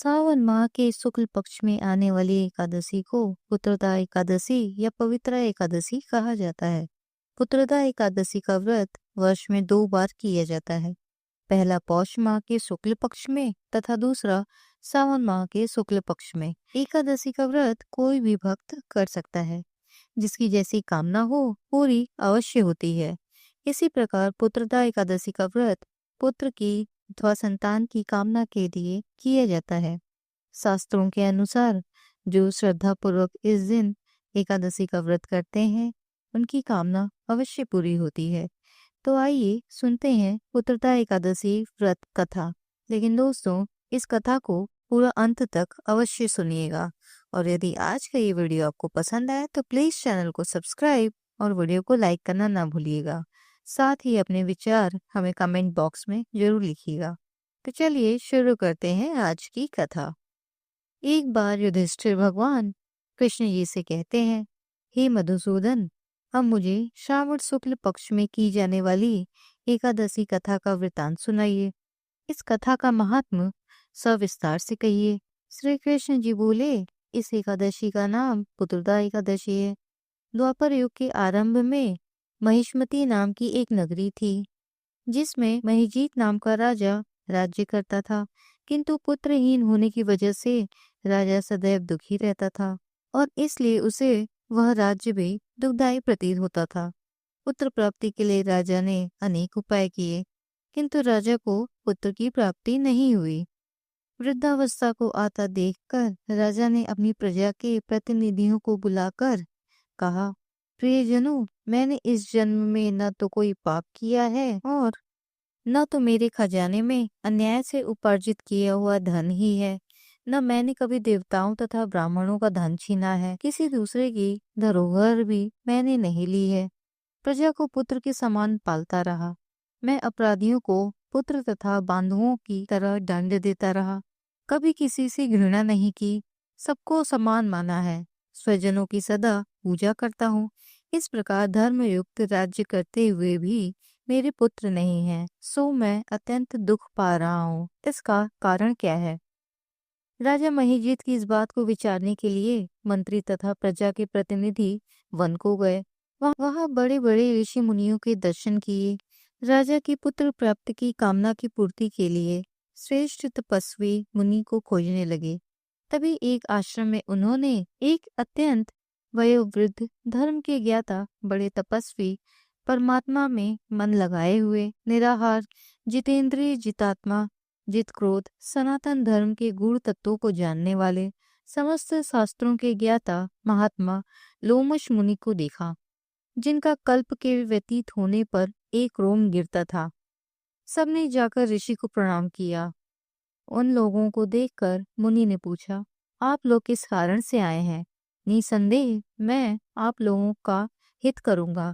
सावन माह के शुक्ल पक्ष में आने वाली एकादशी को पुत्रदा एकादशी या पवित्रा एकादशी कहा जाता है। पुत्रदा एकादशी का व्रत वर्ष में 2 बार किया जाता है। पहला पौष माह के शुक्ल पक्ष में तथा दूसरा सावन माह के शुक्ल पक्ष में। एकादशी का व्रत कोई भी भक्त कर सकता है, जिसकी जैसी कामना हो पूरी अवश्य होती है। इसी प्रकार पुत्रदा एकादशी का व्रत पुत्र की अथवा संतान की कामना के लिए किया जाता है। शास्त्रों के अनुसार जो श्रद्धा पूर्वक इस दिन एकादशी का व्रत करते हैं, उनकी कामना अवश्य पूरी होती है। तो आइए सुनते हैं पुत्रदा एकादशी व्रत कथा। लेकिन दोस्तों, इस कथा को पूरा अंत तक अवश्य सुनिएगा। और यदि आज का ये वीडियो आपको पसंद आए तो प्लीज चैनल को सब्सक्राइब और वीडियो को लाइक करना ना भूलिएगा। साथ ही अपने विचार हमें कमेंट बॉक्स में जरूर लिखिएगा। तो चलिए शुरू करते हैं आज की कथा। एक बार युधिष्ठिर भगवान कृष्ण जी से कहते हैं, हे मधुसूदन, अब मुझे श्रावण शुक्ल पक्ष में की जाने वाली एकादशी कथा का वृतांत सुनाइए। इस कथा का महात्म सविस्तार से कहिए। श्री कृष्ण जी बोले, इस एकादशी का नाम पुत्रदा एकादशी है। द्वापर युग के आरंभ में महिष्मती नाम की एक नगरी थी, जिसमें महिजीत नाम का राजा राज्य करता था। किंतु पुत्रहीन होने की वजह से राजा सदैव दुखी रहता था और इसलिए उसे वह राज्य भी दुखदायी प्रतीत होता था। पुत्र प्राप्ति के लिए राजा ने अनेक उपाय किए, किंतु राजा को पुत्र की प्राप्ति नहीं हुई। वृद्धावस्था को आता देखकर राजा ने अपनी प्रजा के प्रतिनिधियों को बुलाकर कहा, प्रियजनों, मैंने इस जन्म में न तो कोई पाप किया है और न तो मेरे खजाने में अन्याय से उपार्जित किया हुआ धन ही है, न मैंने कभी देवताओं तथा ब्राह्मणों का धन छीना है। किसी दूसरे की धरोहर भी मैंने नहीं ली है। प्रजा को पुत्र के समान पालता रहा। मैं अपराधियों को पुत्र तथा बांधुओं की तरह दंड देता रहा। कभी किसी से घृणा नहीं की, सबको समान माना है। स्वजनों की सदा पूजा करता हूँ। इस प्रकार धर्मयुक्त राज्य करते हुए भी मेरे पुत्र नहीं है, सो मैं अत्यंत दुख पा रहा हूँ। इसका कारण क्या है? राजा महिजीत की इस बात को विचारने के लिए मंत्री तथा प्रजा के प्रतिनिधि वन को गए। वहाँ बड़े बड़े ऋषि मुनियों के दर्शन किए। राजा की पुत्र प्राप्त की कामना की पूर्ति के लिए श्रेष्ठ तपस्वी मुनि को खोजने लगे। तभी एक आश्रम में उन्होंने एक अत्यंत वयोवृद्ध धर्म के ज्ञाता बड़े तपस्वी, परमात्मा में मन लगाए हुए, निराहार, जितेंद्रिय, जितात्मा, जित क्रोध, सनातन धर्म के गूढ़ तत्वों को जानने वाले, समस्त शास्त्रों के ज्ञाता महात्मा लोमश मुनि को देखा, जिनका कल्प के व्यतीत होने पर एक रोम गिरता था। सबने जाकर ऋषि को प्रणाम किया। उन लोगों को देखकर मुनि ने पूछा, आप लोग किस कारण से आए हैं? निसंदेह मैं आप लोगों का हित करूंगा।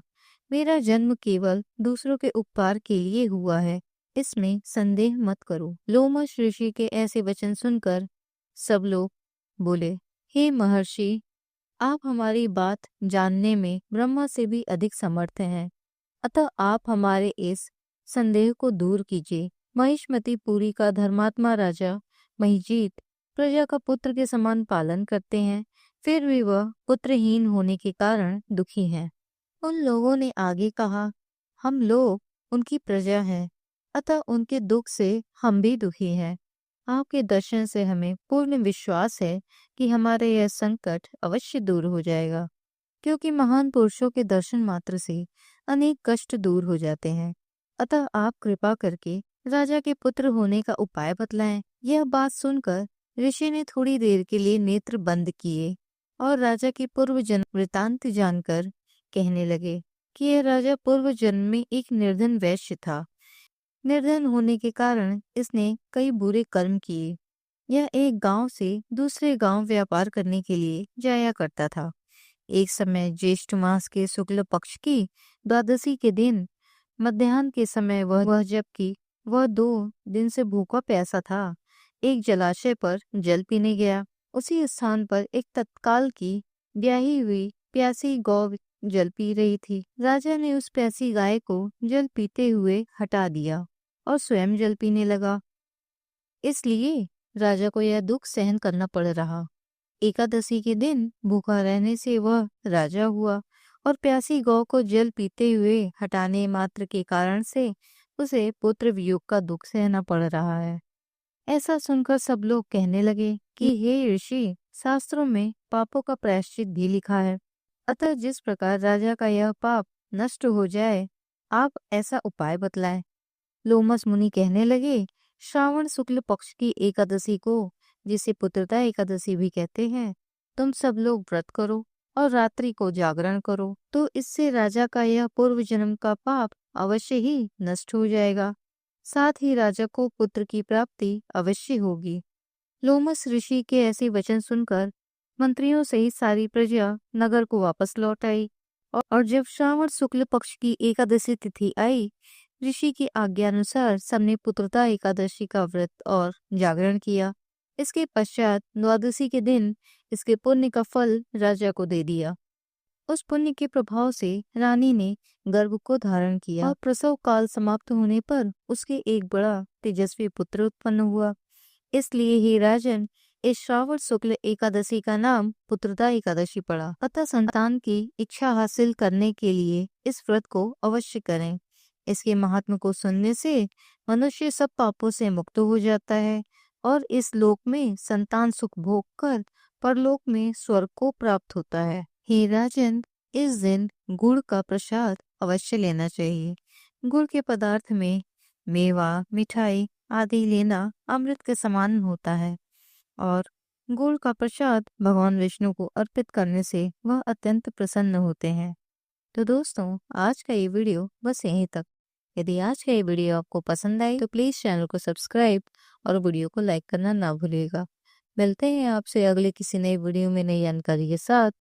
मेरा जन्म केवल दूसरों के उपकार के लिए हुआ है, इसमें संदेह मत करो। लोमश ऋषि के ऐसे वचन सुनकर सब लोग बोले, हे महर्षि, आप हमारी बात जानने में ब्रह्मा से भी अधिक समर्थ हैं, अतः आप हमारे इस संदेह को दूर कीजिए। महिष्मतीपुरी का धर्मात्मा राजा महिजीत प्रजा का पुत्र के समान पालन करते हैं, फिर भी वह पुत्रहीन होने के कारण दुखी हैं। उन लोगों ने आगे कहा, हम लोग उनकी प्रजा हैं, अतः उनके दुख से हम भी दुखी हैं। आपके दर्शन से हमें पूर्ण विश्वास है कि हमारा यह संकट अवश्य दूर हो जाएगा, क्योंकि महान पुरुषों के दर्शन मात्र से अनेक कष्ट दूर हो जाते हैं। अतः आप कृपा करके राजा के पुत्र होने का उपाय बतलाएं। यह बात सुनकर ऋषि ने थोड़ी देर के लिए नेत्र बंद किए और राजा के पूर्व जन्म वृतांत जानकर कहने लगे कि यह राजा पूर्व जन्म में एक निर्धन वैश्य था। निर्धन होने के कारण इसने कई बुरे कर्म किए। यह एक गांव से दूसरे गांव व्यापार करने के लिए जाया करता था। एक समय ज्येष्ठ मास के शुक्ल पक्ष की द्वादशी के दिन मध्याह्न के समय जबकि वह 2 दिन से भूखा प्यासा था, एक जलाशय पर जल पीने गया। उसी स्थान पर एक तत्काल की ब्याही हुई प्यासी गौ जल पी रही थी। राजा ने उस प्यासी गाय को जल पीते हुए हटा दिया और स्वयं जल पीने लगा। इसलिए राजा को यह दुख सहन करना पड़ रहा। एकादशी के दिन भूखा रहने से वह राजा हुआ और प्यासी गौ को जल पीते हुए हटाने मात्र के कारण से उसे पुत्र वियोग का दुख सहना पड़ रहा है। ऐसा सुनकर सब लोग कहने लगे कि हे ऋषि, शास्त्रों में पापों का प्रायश्चित भी लिखा है, अतः जिस प्रकार राजा का यह पाप नष्ट हो जाए, आप ऐसा उपाय बतलाएं। लोमस मुनि कहने लगे, श्रावण शुक्ल पक्ष की एकादशी को, जिसे पुत्रदा एकादशी भी कहते हैं, तुम सब लोग व्रत करो और रात्रि को जागरण करो, तो इससे राजा का यह पूर्व जन्म का पाप अवश्य ही नष्ट हो जाएगा, साथ ही राजा को पुत्र की प्राप्ति अवश्य होगी। लोमस ऋषि के ऐसे वचन सुनकर मंत्रियों सहित सारी प्रजा नगर को वापस लौट आई और जब श्रावण शुक्ल पक्ष की एकादशी तिथि आई, ऋषि की आज्ञानुसार सबने पुत्रदा एकादशी का व्रत और जागरण किया। इसके पश्चात द्वादशी के दिन इसके पुण्य का फल राजा को दे दिया। उस पुण्य के प्रभाव से रानी ने गर्भ को धारण किया और प्रसव काल समाप्त होने पर उसके एक बड़ा तेजस्वी पुत्र उत्पन्न हुआ। इसलिए हे राजन, इस श्रावण शुक्ल एकादशी का नाम पुत्रदा एकादशी पड़ा। अतः संतान की इच्छा हासिल करने के लिए इस व्रत को अवश्य करें। इसके महात्म को सुनने से मनुष्य सब पापों से मुक्त हो जाता है और इस लोक में संतान सुख भोग कर परलोक में स्वर्ग को प्राप्त होता है। हे राजन, इस दिन गुड़ का प्रसाद अवश्य लेना चाहिए। गुड़ के पदार्थ में मेवा, मिठाई आदि लेना अमृत के समान होता है और गुड़ का प्रसाद भगवान विष्णु को अर्पित करने से वह अत्यंत प्रसन्न होते हैं। तो दोस्तों, आज का ये वीडियो बस यहीं तक। यदि आज का ये वीडियो आपको पसंद आई तो प्लीज़ चैनल को सब्सक्राइब और वीडियो को लाइक करना ना भूलिएगा। मिलते हैं आपसे अगले किसी नई वीडियो में नई जानकारी के साथ।